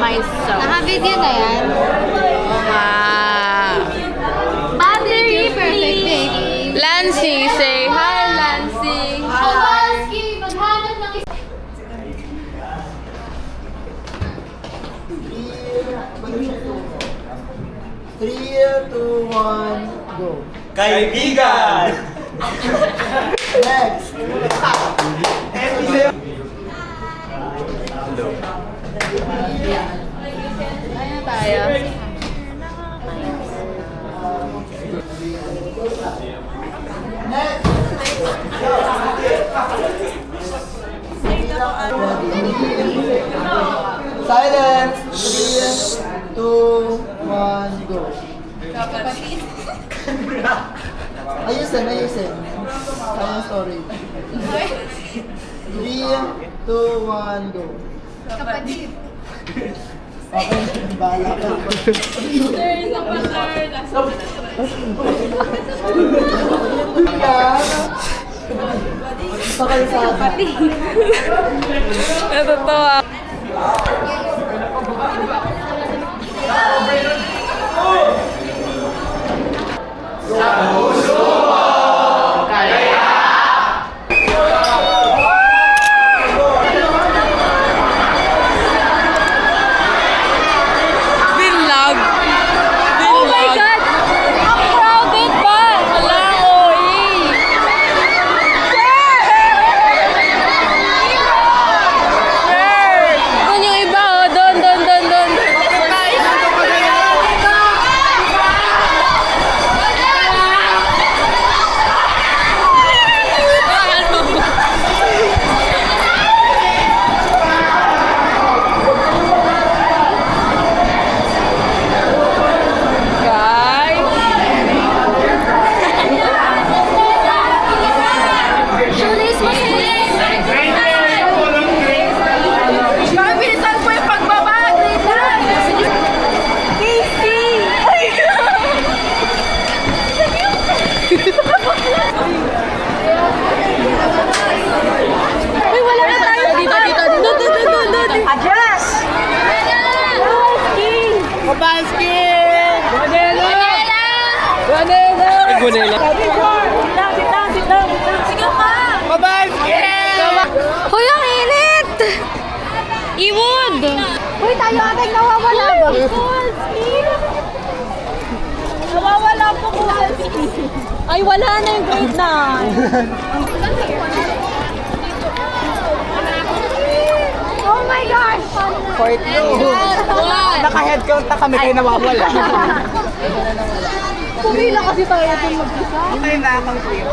So. Naka-video na yan. Battery, Perfect, please. baby. Lancy, say hi, Lancy. Kowalski, maghanap ng isa. 3, 2, 1, go. Kaibigan! Next. Ayan tayo. Silence. 3, 2, 1, go. Ayusin. Sayang story. 3, 2, 1, go. Kapatid. Okay, bahala ka. Sakay sa akin. Natutuwa. Binlog. Oh my God! Ang crowded ba? Wala, OE. Doon yung iba, oh. Doon. Guys. Shoelace mo Mabilisan po yung pagbaba. Casey! Uy, wala na tayo. Dito. Doon. Adjust! Kabanski! Gonela! Sit down. Sige pa! Kabanski! Hoy, ang init! Iwood! Uy, tayo ating nawawala ba? Nawawala po ko. Ay, wala na yung grade 9. Oh my gosh! Part 2. Naka-head count na kami kayo nawawala. Pumila kasi tayo dun mag-isa. Okay na, complete.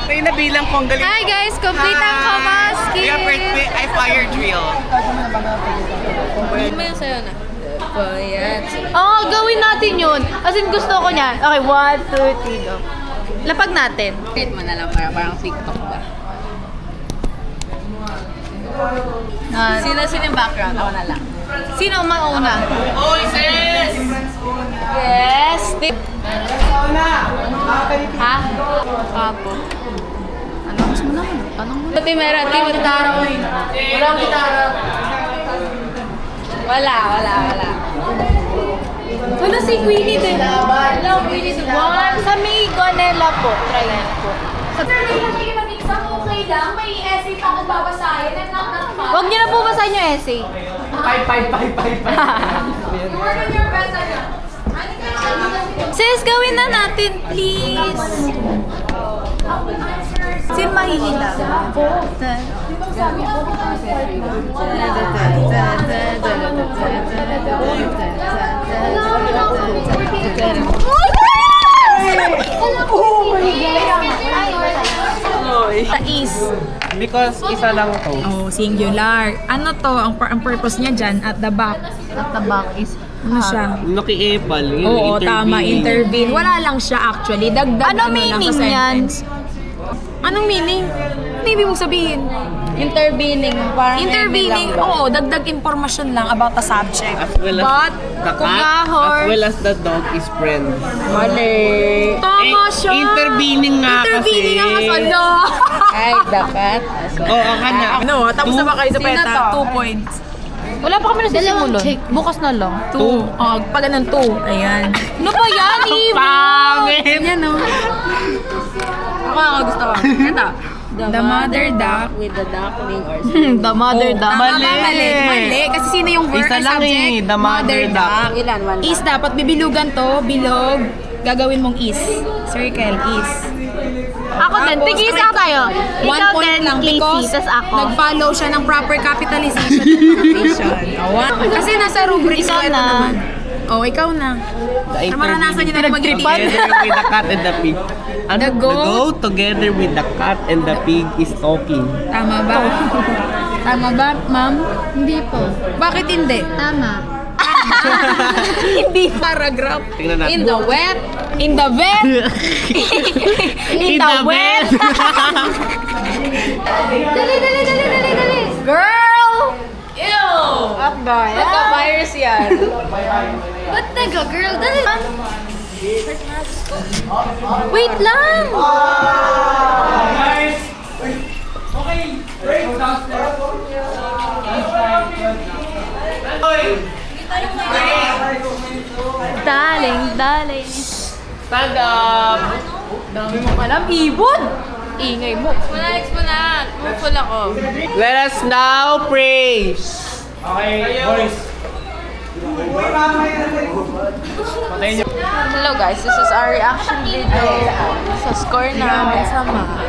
Kayo nabilang ko ang galing. Hi guys, complete ang Kabaski! I fire drill. Hindi mo yung sayo na. Oo, gawin natin yun. As in, gusto ko niyan. Okay, 1, 2, 3, go. Lapag natin. Wait mo na lang parang TikTok ba? Sino yung background? Ako na lang. Sino ang mauna? Oy, sis! Yes! Ha? Apo. Announce mo naman. Tanong mo. Pati meron, di gitara ko. Walang gitara. Wala. Wala si Queenie din. Wala, Queenie din. Sa may Gonela po. Try na po. Sir, hindi mag-exam, okay lang. May essay pa akong babasahin. Huwag niyo na po basahin yung essay. Work on your best, ano? Sis, gawin na natin, please. Sino mahihila? Tais. Because isa lang to. Oh, singular. Ano to? Ang purpose niya dyan, at the back. At the back is Ano siya? Naki-epal. Oo, tama. Intervene. Wala lang siya actually. Dagdag Ano lang meaning sa yan? sentence. Anong meaning? Ano ibig mong sabihin? intervening. Parang Intervening, oo, dagdag impormasyon lang about the subject. As well as But, the kung cat, ahor- as well as the dog is friend. Mali. tama siya. Intervening nga Intervening kasi. nga kasi. Ala. Ay, dapat. Oo, ka na. Ano, tapos na ba kayo sa Sino peta? to? 2 points. Wala pa kami nasisimulan. Bukas na lang. 2. Oh, pag ganun 2. Ayan. Ano ba yan, Eve? Pangit! Ayan o. Ako gusto ko. Ito. The mother duck with the duckling or The mother duck. Tama ba? Mali. Kasi sino yung verb Isa or lang subject? eh, the mother duck. Ilan? One Is dapat bibilugan to. Bilog. Gagawin mong is. Circle. Is. Ako din. Tig-isa tayo. 1 Ikaw point din, lang Casey, because tas ako. nag-follow siya ng proper capitalization and punctuation. Kasi nasa rubric Ikaw ko ito na. naman. Oh, ikaw na. The Maranasan niyo na mag-repeat. Together with the cat and the pig. Ano? The goat? Together with the cat and the pig is talking. Tama ba? Tama ba, ma'am? Hindi po. Bakit hindi? Tama. Hindi paragraph. Tingnan natin. In the wet. In the vet. In the wet. Dali. Girl! Ew! Up ba yan? Nagka-virus yan. Ba't nag-girl? Dali. Wait lang! Daling. Stand up! Dami mo alam, ibon! Ingay mo. Exponent. Move ako. Let us now pray. Hello guys, this is our reaction video sa score namin sa math.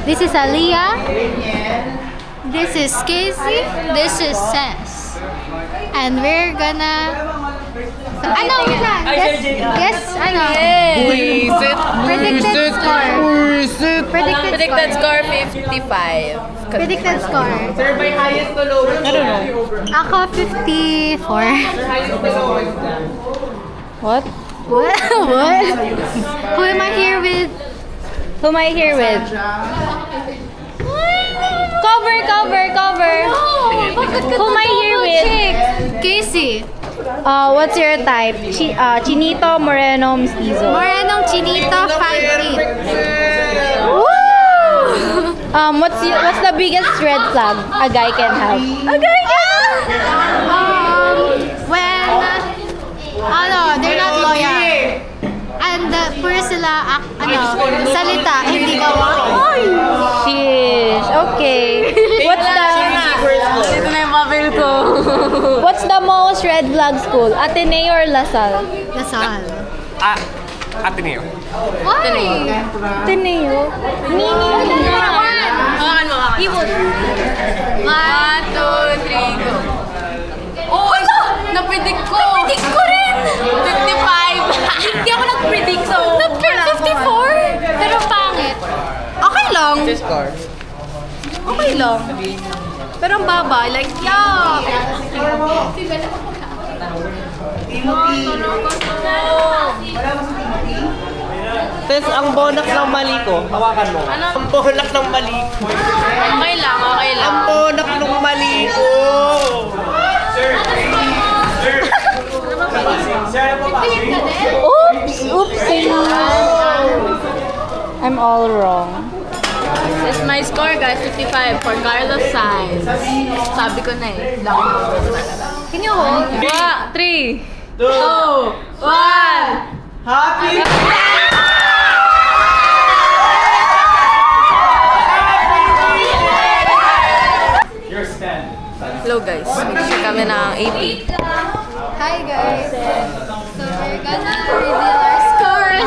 This is Aliyah. This is Casey. This is Sess. And we're gonna... Ano? Guess, ano? Buisit! Predicted score. Buisit! Predicted score 55. Predicted score. Sir, by highest to lowest. I don't know. Ako, 54. Highest to lowest. What? What? Who am I here with? Who am I here with? Cover. Who am I here with? Casey. What's your type? Chinito, Moreno, Mestizo. Moreno, Chinito, 5'8". Woo! What's the biggest red flag a guy can have? When they're not loyal. And puro sila salita, hindi gawa. Sheesh. Okay. Ito na yung papel ko. What's the most red flag school? Ateneo or LaSalle? LaSalle. Ateneo. Why? Ateneo? Hawakan mo. 1, 2, 3, go. Oh, napredict ko. Napredict ko rin. 55. Hindi ako nag-predict so. 54? Pero pangit. Okay lang. Score. Okay lang. Pero ang baba, like, yeah. Tess, ang bonus ng mali ko. Hawakan mo. Ano? Ang bonus ng mali ko. Okay lang. Ang bonus ng mali ko. Oopsie. I'm all wrong. This is my score guys, 55 for Carlos Sainz. Sabi ko na eh. Laki number. Can you hold? 3, 2, 1. Happy! Hello guys, mag-share kami ng AP. Hi guys. So we're gonna reveal our scores.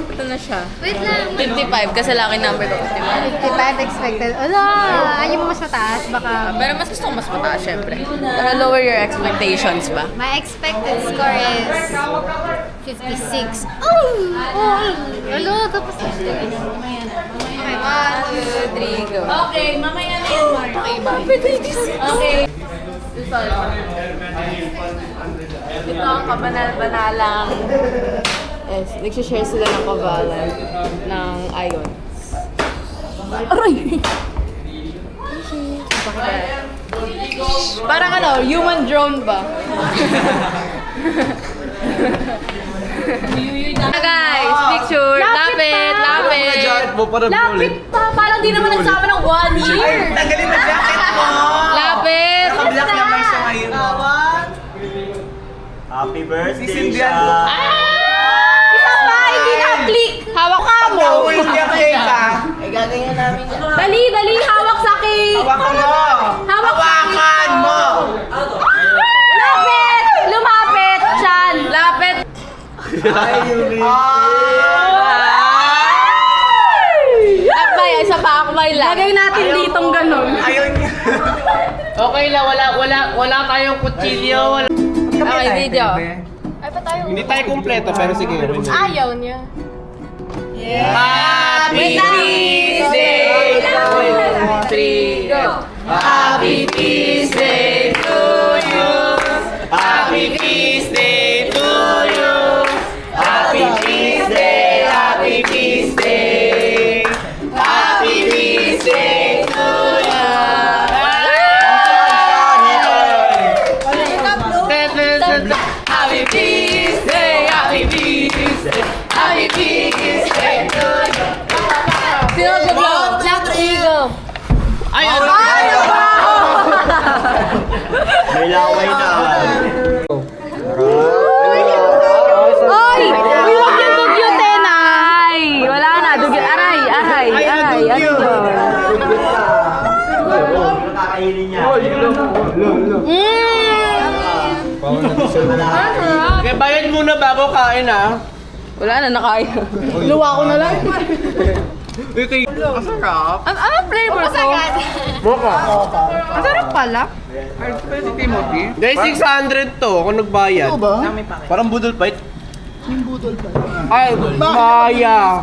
Ito na siya. Wait lang. 55 kasi laki number ko 55. 55 expected. Ala, ayaw mo mas mataas. Baka Pero mas gusto ko mas mataas syempre. Pero lower your expectations ba? my expected score is 56. Oh! Alo, tapos na siya. Mamaya na. Okay, 2, 3, go. Okay, mamaya na yan, Mark. Okay, bye. Okay. Ito ang kabanal-banalang nagsishare sila ng kabalan ng ions. Aray! Parang human drone ba? Guys, picture! Lapit! Jacket mo para ulit. Lapit pa! Parang di naman nagsama ng 1 year! Tagalin na jacket mo! May, isa pa ako may lang. Lagay natin ditong ganun. Okay lang, wala tayong kutsilyo. Wala. Okay, video. Hindi tayo kumpleto, pero sige. Ayaw niya. Happy Feast Day to you. Happy Feast Day to you. Happy Feast Day to you. Happy Feast Day, Happy Feast Day. Happy Feast Day to you. Happy Feast Day, Happy Feast Day. Happy Feast Day to you. Sino mag-vlog? Black Eagle. Ayun! May laway na. Oy! Huwag yung dugyutin ah! Ay, wala na. Dugyot. Aray. Ano ba? Nakakainin niya. Okay, bayad muna bago kain ah. Wala na, nakain. Luwa ko na lang. Ang sarap. Ano flavor ko? Mocha. Ang sarap pala. Guys, 600 to kung nagbayad. Parang budol fight. Yung budol fight. Ay, baya.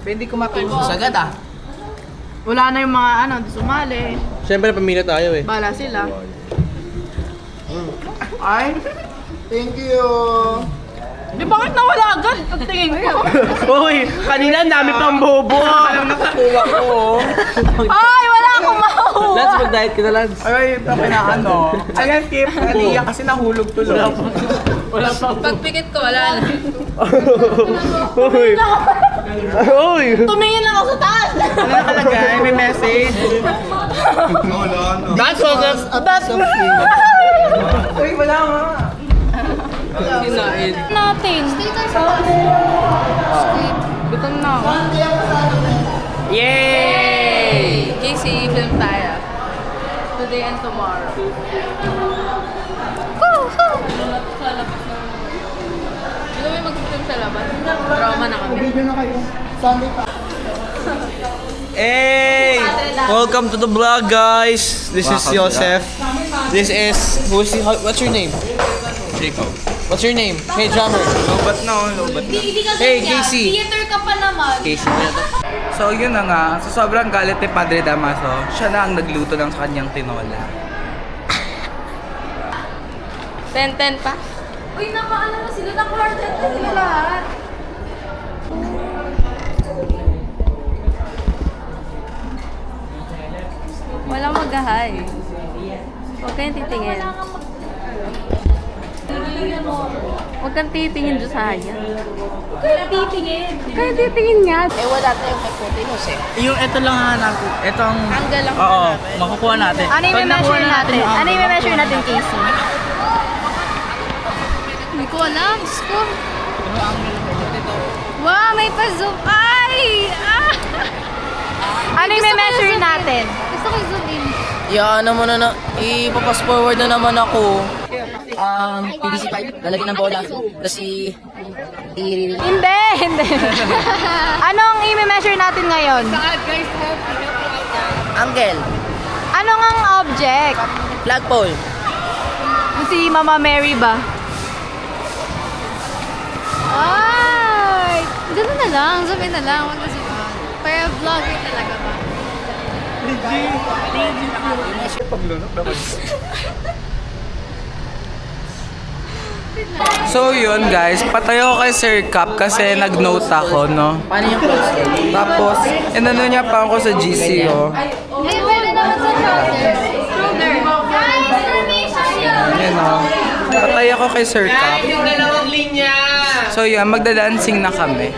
Pwede kumain. Sagad ah. Wala na yung mga sumali. Siyempre, pamilya tayo eh. Bala sila. Ay, thank you. Di bakit nawala agad? Ang tingin ko. Uy, kanina ang dami pang bobo. Alam nakakuha ko. Ay, wala akong mahuha. Lance, mag-diet ka na, Lance. Ay, ito na Ayan, Kip. Kanina kasi nahulog tuloy. Wala pa. Pagpikit ko, wala na. Uy. Uy. Tumingin lang ako sa taas. Ano nakalagay? May message. That's all that's Uy, wala nga. kinain. Natin. Gutom na ako. Yay! Casey, film tayo. Today and tomorrow. Hindi kami mag-film sa labas. Trauma na kami. Hey! Welcome to the vlog, guys. This is Joseph. This is what's your name? Jacob. What's your name? Hey, drummer. Lobat na, lobat na. Hindi ka Hey, ganyan. Casey. Theater ka pa naman. Casey mo na to. So yun na nga, sa sobrang galit ni Padre Damaso, siya na ang nagluto ng sa kanyang tinola. 10-10 pa. Uy, nakaano na sila. Naka-hearted na sila lahat. Walang mag-hi. Huwag kayong titingin. Huwag kang titingin dyan sa kanya. Huwag kayong titingin. Huwag kayong titingin nga. Eh, wala tayong hipotenuse eh. Yung ito lang hanapin. Itong... Hanggang lang Oo, makukuha natin. Ano yung Pag nakuha measure natin? yung Ano yung measure natin, Casey? Hindi ko alam. Diyos ko. Wow, may pa-zoom. Ay! Ah! Ano yung measure natin? Gusto ko zoom in. Ano mo na ipapas forward na naman ako. PVC pipe, lalagyan ng bola. Tapos Hindi. Anong i-measure natin ngayon? angle, Anong ang object? flagpole. Si Mama Mary ba? Ay! Ganun na lang. Zoom in na lang. Huwag na zoom out. Para vlogger talaga ba? So yun guys, patayo kay Sir Cap kasi nag-note ako, no? Paano yung close? Tapos, inano niya pa ako sa GC, oh. Hey, pwede naman sa shoulder. Shoulder. Guys, formation yun! Yan, oh. Patay ako kay Sir Cap. Yung dalawang linya. So yun, magda-dancing na kami.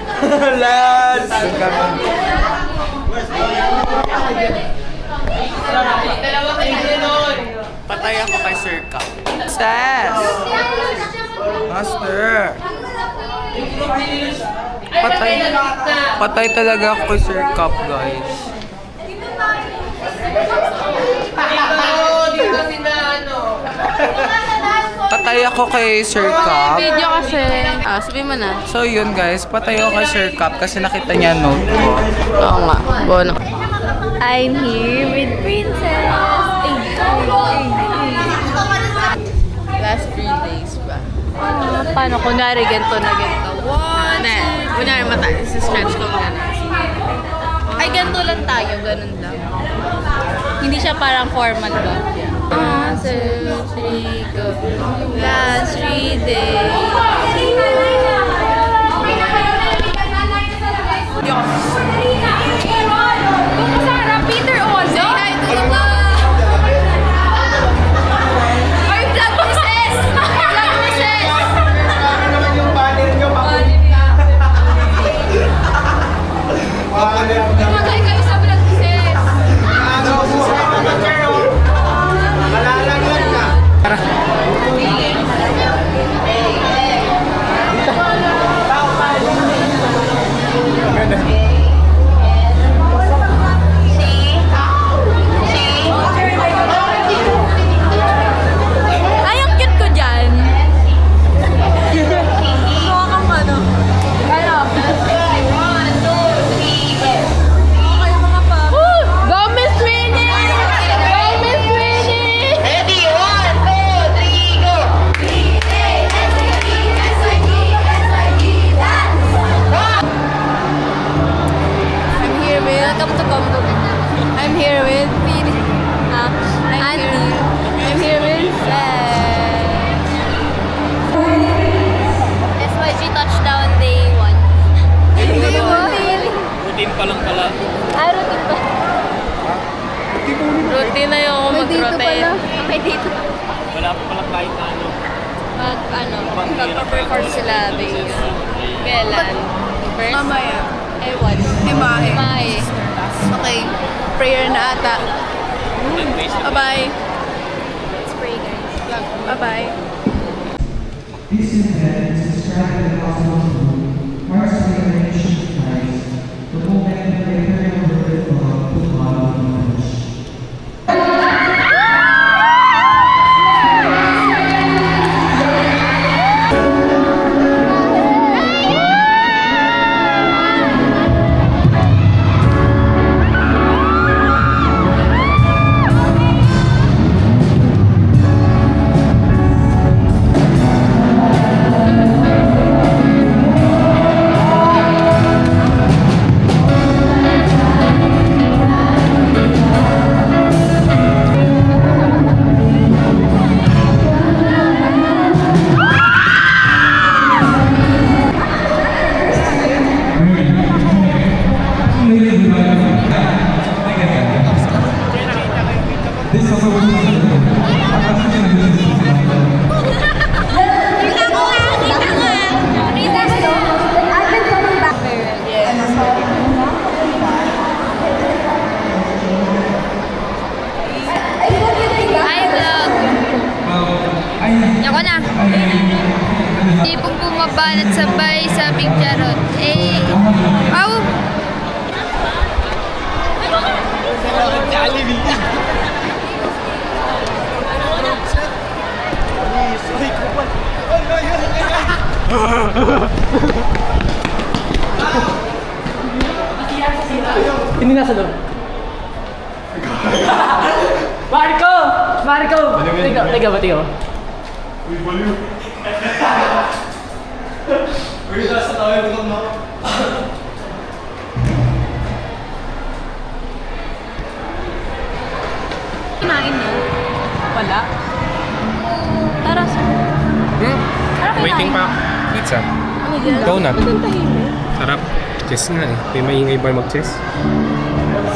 Dalawang linya nun. Patay ako kay Sir Cap. Ses! Master! Patay. Patay talaga ako kay Sir Cap, guys. Dito sila ano. Patay patay ako kay Sir Cup. Video kasi. Sabihin mo na. So yun guys, patay ako kay Sir Cup kasi nakita niya note ko. Oo nga. Bono. I'm here with Princess. Last 3 days ba? Paano? Kunwari, ganito na ganito. Kunwari, stretch ko na. Ay, ganito lang tayo. Ganun lang. Hindi siya parang formal ba? 1, 2, 3, go. Last 3 days. Peter on! Say hi to the vlog! Ay, vlog princess! Vlog princess! Magay kayo sa vlog princess! Ay, ang cute ko dyan. Mukha kang ano. Ano? 1, 2, 3, go. Okay, mga pa. Go, Miss Winnie! Go, Miss Winnie! Ready? 1, 2, 3, go! I'm here with... Welcome to Combo. I'm here with... Auntie. I'm here with... SYG touchdown day 1. Routine pa lang pala. Routine pa. Routine na yung mag-rotate. May dito pa. Wala pa pala flight na ano. Mag-perform sila. Kailan? First? Mamaya. Ewan. Imahe. Imahe. Okay. Prayer na ata. Bye-bye. Let's pray, guys. Bye-bye. This event is described in the Gospel of Luke, marks the incarnation of Christ, the moment when the eternal Word of God took body in flesh. Hi, vlog! Ako na. Tipong bumabanat sabay sa Big Charot. Au! Hindi nasa loob. Marco! Marco! Tiga ba? Kinain niyo? Wala. Tara, Waiting pa. Pizza. ano yan? Donut. Magantahin mo. Sarap. Chess na eh. May maingay ba mag-chess?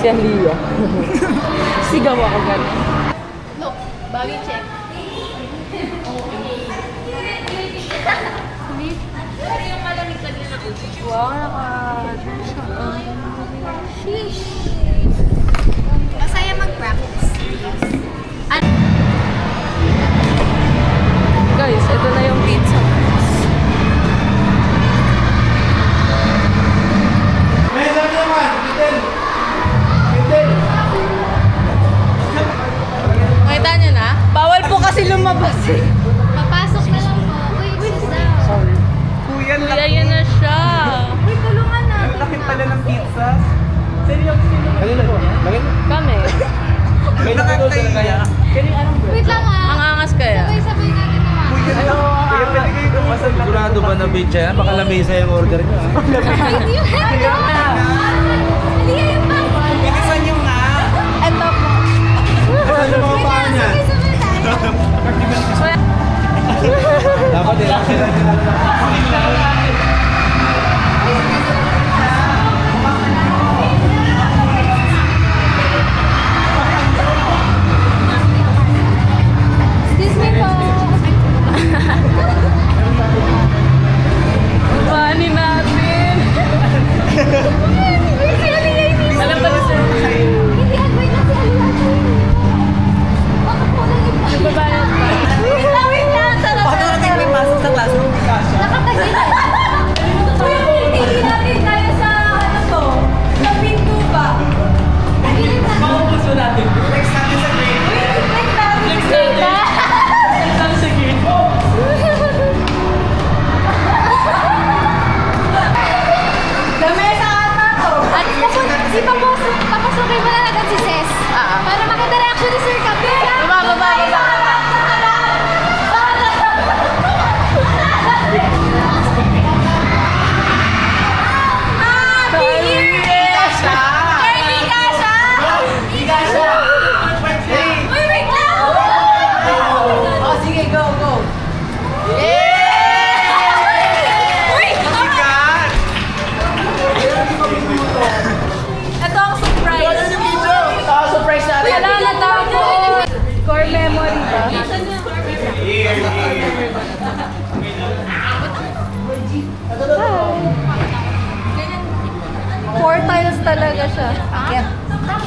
Si Alia. Sigaw ako gano'n. Look, bagay check. Wow, Sheesh. Masaya mag-practice. Guys, ito na yung pizza. Nakita niyo na? Bawal po kasi lumabas eh. Papasok pizzas. Kanina ko. Kami. May nakakaya kaya. Wait lang ha. Ang angas kaya. Sabay-sabay natin naman. Sigurado ba na bitch yan? Baka lamesa yung order niyo. Hindi yun. Hindi yun pa. Bilisan nyo nga. Ito po. Sabay-sabay tayo. Dapat Excuse me po. Funny natin. Alam ba gusto? Hindi, agway na si Alina. Baka po lang yung Nagbabayad pa. Wait lang. Bakit natin may pasok sa classroom? Nakatagin. Hindi natin kaya sa ano to? Sa pinto ba? Tagilid na. Gusto natin. Flex natin sa grade. Flex natin. Lamesa ata to. At papasukin mo na agad si Ses. Para makita reaction ni Sir Kapila. Baba. Oh, sige, go. Ito ang surprise. Surprise natin. Wala na tayo. Core memory ba? Four tiles talaga siya.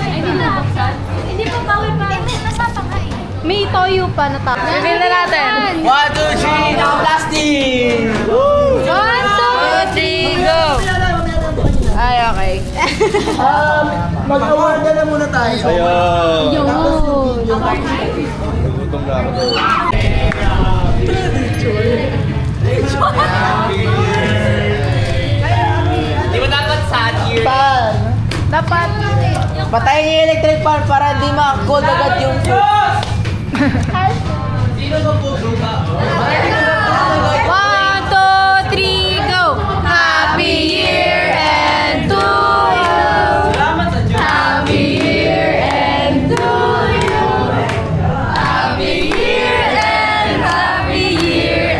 Hindi na buksan. Hindi pa bawal pa. Nasapakay. May toyo pa na tapos. Reveal na natin. 1, 2, 3, now plastic! 1, 2, 3, go! Ay, okay. Mag-award na muna tayo. Yun. Di ba dapat sad year? Dapat. Patayin niyo yung electric fan para hindi ma-cold agad yung food. Sino ba food ba? 1, 2, 3, go! Happy year and to you. Salamat sa Diyos. Happy year and to you. Happy year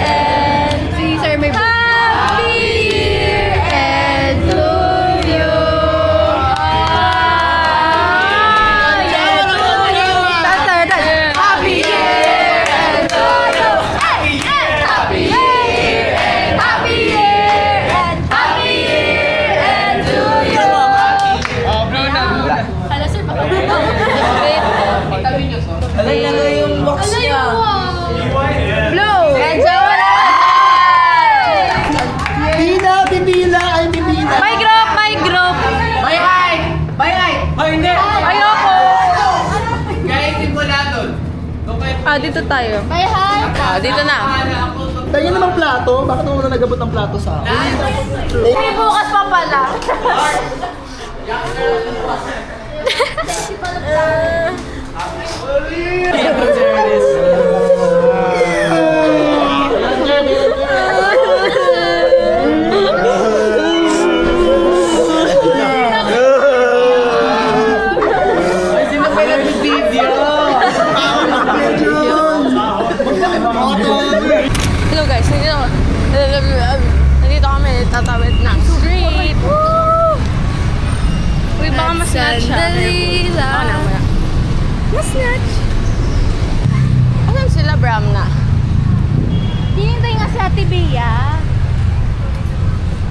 and si Sir may Happy year and to you. Happy year and to you. Happy year and happy year and happy year and to you. Hala sir, baka Alay na yung box niya. Blue! Medyo wala! Bibila, ay bibila. My group! My group! Bye, hi! Bye, hi! Ay, hindi! Ayoko! Guys, simula doon. Dito tayo. Bye, hi! Dito na. Tayo namang plato. Bakit mo na nagabot ng plato sa akin? May bukas pa pala. Sino pa nag-video? Hello guys, nandito kami tatawid ng street. Woo! Uy, baka mas-snatch siya. Sandali lang. Ako na, muna. Mas-snatch. Asan sila, Bramna? Hinintay nga si Ate Bea.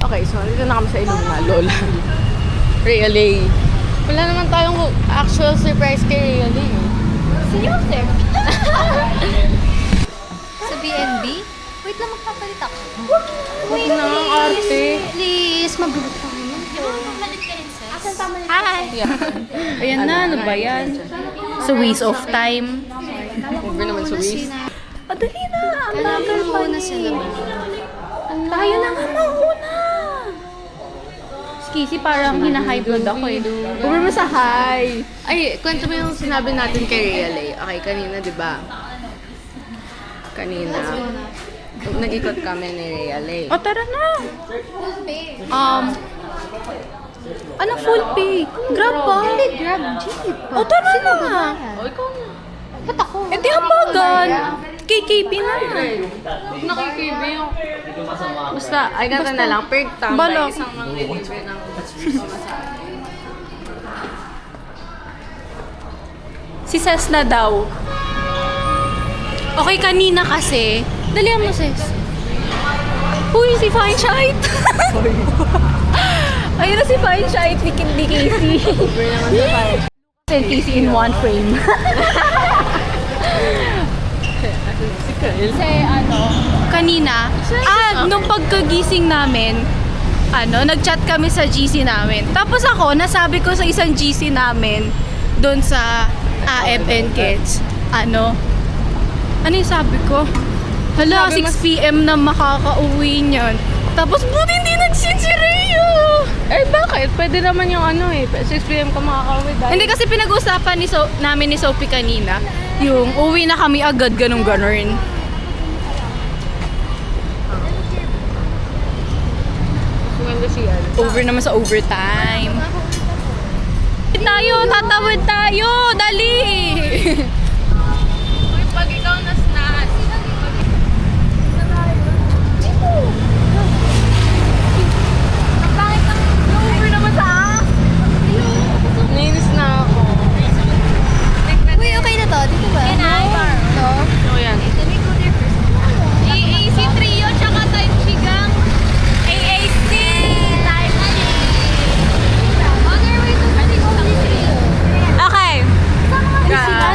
Okay, so nandito na kami sa Ilumina, lol. Really? Wala naman tayong actual surprise kay Really. Si Yosef. Sa BNB? Wait lang, magpapalit ako. Wait na, arte. Please, magulat ka ngayon. Asan tama na? Hi! Ayan na, ano ba yan? So, waste of time. Over naman sa waist. Dali na! Ang bagal pa sila. Tayo na nga mauna! Casey, parang hina-high blood ako eh. Huwag mo sa high. Ay, kwento mo yung sinabi natin kay Rhea. Okay, kanina, di ba? Kanina, nag-ikot kami ni Rhea. O, tara na. Anong full pay? Grab ba? Hindi, grab jeep. O, tara na. O, ikaw na. Ba't ako? Eh, di hambagan. KKB na. Nakikib yung... Basta, ay ganda na lang. Per tambay, Balak. isang manglilibre ng pamasahe. Si Ses na daw. Okay, kanina kasi. Dalihan mo, Ses. Uy, si Fine Shite. Ayun na si Fine Shite ni Casey. And Casey in one frame. Kasi kanina, nung pagkagising namin, nag-chat kami sa GC namin. Tapos ako, nasabi ko sa isang GC namin, doon sa AFN Kids, ano yung sabi ko? Hala, 6 p.m. na makakauwi niyan. Tapos buti hindi nag-send si Rhea. Eh, bakit? Pwede naman yung 6 p.m. ka makakauwi dahil... Hindi kasi pinag-usapan namin ni Sophie kanina, yung uwi na kami agad, ganun-ganun. Sumendo siya. Over naman sa overtime. Tatawid tayo! Dali! Uy, pag ikaw nas-nas. Over naman sa Nainis na ako. Uy, okay na to. Dito ba? No? So, yan. AAC Trio, tsaka Time Shigang. AAC! Time On our way to Trio. Okay. Asan?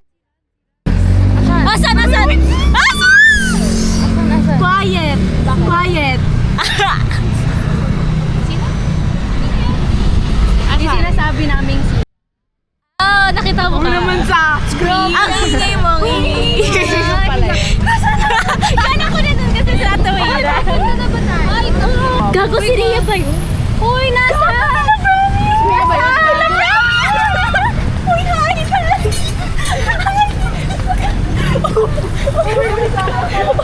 Quiet! Quiet! Ano yung sinasabi namin nakita mo ka. Naman sa screen. Ang ingay mo, ang ingay. Kala ko na dun kasi sa Tawira. Gago si Rhea ba yun? Uy, nasa! Uy, hi!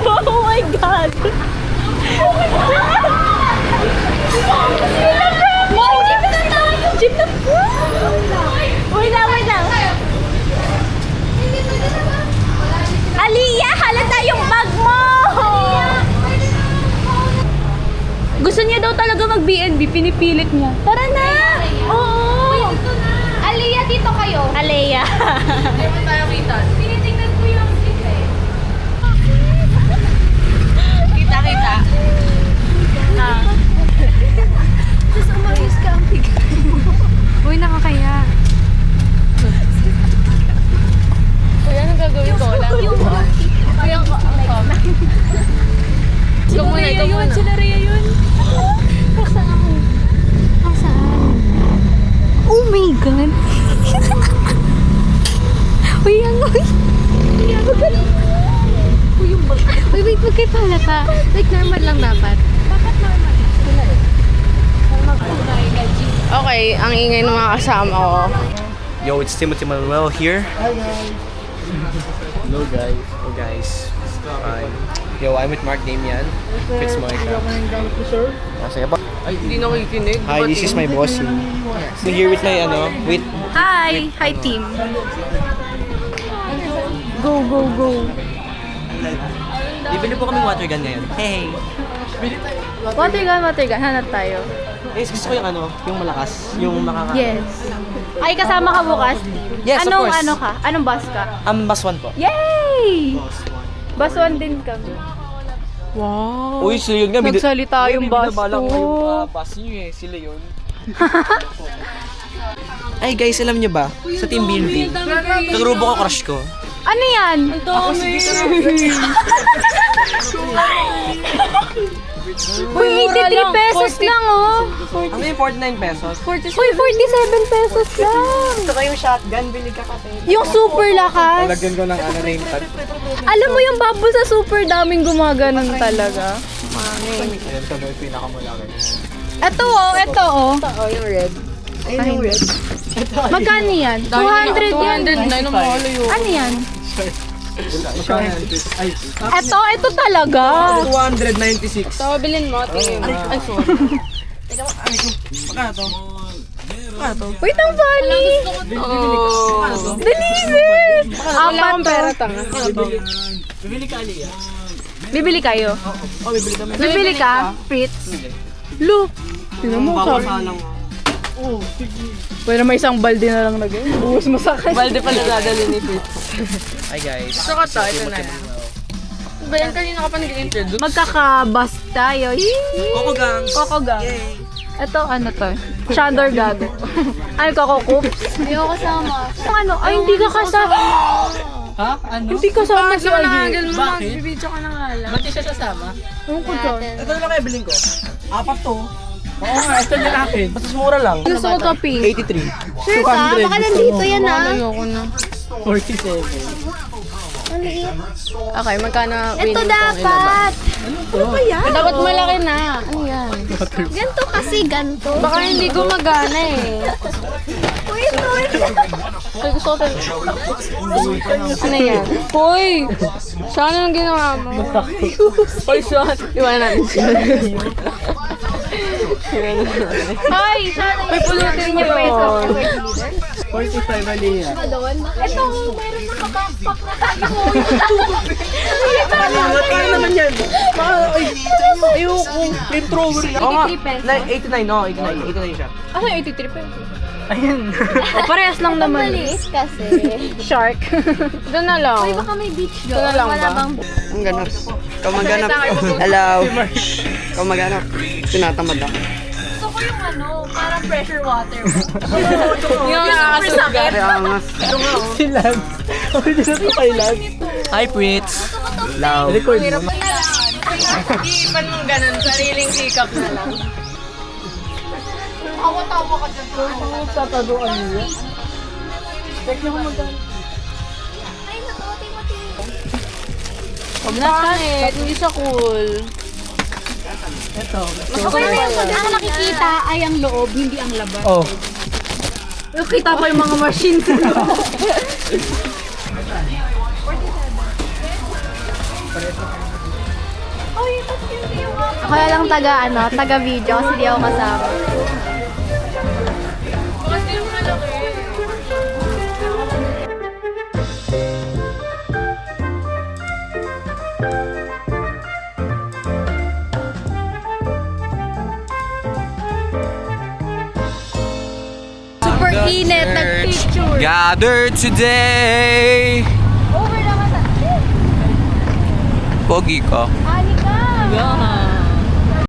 Oh my God! Wow, jeep na tayo! Jeep na! Wait lang. Aliyah, halata yung bag mo! Gusto niya daw talaga mag-BNB, pinipilit niya. Tara na! Oo! Aliyah, dito kayo. Aliyah. Hindi mo tayo kita. Tinitingnan ko yung jeep eh. Kita. Just umayos ka ang bigay. Uy, nakakaya. Uy, anong gagawin ko? Wala na yung Ikaw muna. Sila Rhea yun. Saan? Oh my God. Uy, wait, wag kayo palata. Like, normal lang dapat. Bakit normal? Okay, ang ingay ng mga kasama ko. Yo, it's Timothy Manuel here. Hello guys. Yo, I'm with Mark Damian. Fitz Monica. Masaya ba? Hindi nakikinig. Hi, this is my boss. I'm here with my Hi! Hi, team. Go. Bibili po kaming water gun ngayon. Hey! Water gun. Hanap tayo. Gusto ko yung malakas. Yung Yes. Ay, kasama ka bukas? Yes, of course. Anong bus ka? Bus 1 po. Yay! Bus 1 din kami. Wow. Uy, sila yun nga. Nagsalita yung bus ko. Bus niyo Sila yun. Ay guys, alam niyo ba? Sa Team BNB, kagrubo ko crush ko. Ano yan? Uy, 83 pesos lang oh. Ano yung 49 pesos? Uy, 47 pesos lang. Gusto ko yung shotgun, bili ka kasi. Yung super lakas. Lagyan ko ng name tag. Alam mo yung bubble sa super daming gumaganon talaga. Ayan, ito na yung pinakamalaki. Ito oh, ito oh. Oh, yung red. Ayun yung red. Magkano yan? 200 yan. 209 ang mahal yun. Ano yan? Ito talaga. 296. So, bilhin mo. Tingin mo. Ay, sorry. Wait, ang funny. Deliver! Wala akong pera, tanga. Bibili kayo? Oh, bibili kami. Bibili ka? Fritz? Look! Tingnan mo, sabi. Pwede may isang balde na lang na ganyan. Buhos mo sa akin. Balde pala dadali ni Fritz. Hi guys. Gusto ko to, ito na lang. Ba yan, kanina ka pa nag-introduce? Magkakabas tayo. Coco Gang. Coco Gang. Ito, ano to? Chandor Gago. Ay, Coco Coops. Hindi ako kasama. Ano? Ay, hindi ka kasama. Ha? Ano? Hindi kasama Bakit si naman Algie. nakanggal mo? Bakit? Magbibidyo ka na nga lang. Ba't di siya sasama? Ewan ko dyan. Ito na lang kayo bilhin ko. 4 to. Oo nga, ito din natin. Basta mura lang. Gusto ko to pink. 83. Sure ka? Baka nandito yan ah. Ayoko na. 47. Okay, magkano Ito winning tong dapat. ilaba? Dapat malaki na. Ano yan? Ganto kasi ganto. Baka hindi gumagana eh. Wait. Ay, gusto ko talaga. Ano yan? Hoy! Saan ang ginawa mo? Hoy, Sean! Iwanan natin siya. Ay, sana May pulutin niyo yun. 45 Aliyah. Ito, meron nakabackpack na tayo. Kaya naman yan. Ayoko. Flamethrower yan. Oo nga. 89, no? 89 siya. Ano yung 83 pesos? Ayun. Parehas lang naman. Maliit kasi. Shark. Doon na lang. Uy, baka may beach doon. Ito na lang Wala ba? bang Ang ganap. Ikaw maganap. Hello. Ikaw maganap. Tinatamad ako. Gusto ko yung ano, parang pressure water. Yung nakakasugat. Kaya angas. Si Lance. Ako din na kay Lance. Hi, Fritz. Love. Record mo. Iipan mong ganun. Sariling sikap na lang. Tataduan niya. Ay, naku, Timothy. Bakit? Hindi siya cool. Okay na yung pag ang nakikita ay ang loob, hindi ang labas. Oh. Kita pa yung mga machines. Ako na lang taga video kasi di ako kasama. Super init, nag-picture. Gathered today. Over naman natin. Pogi ko. Ani ka. Yeah.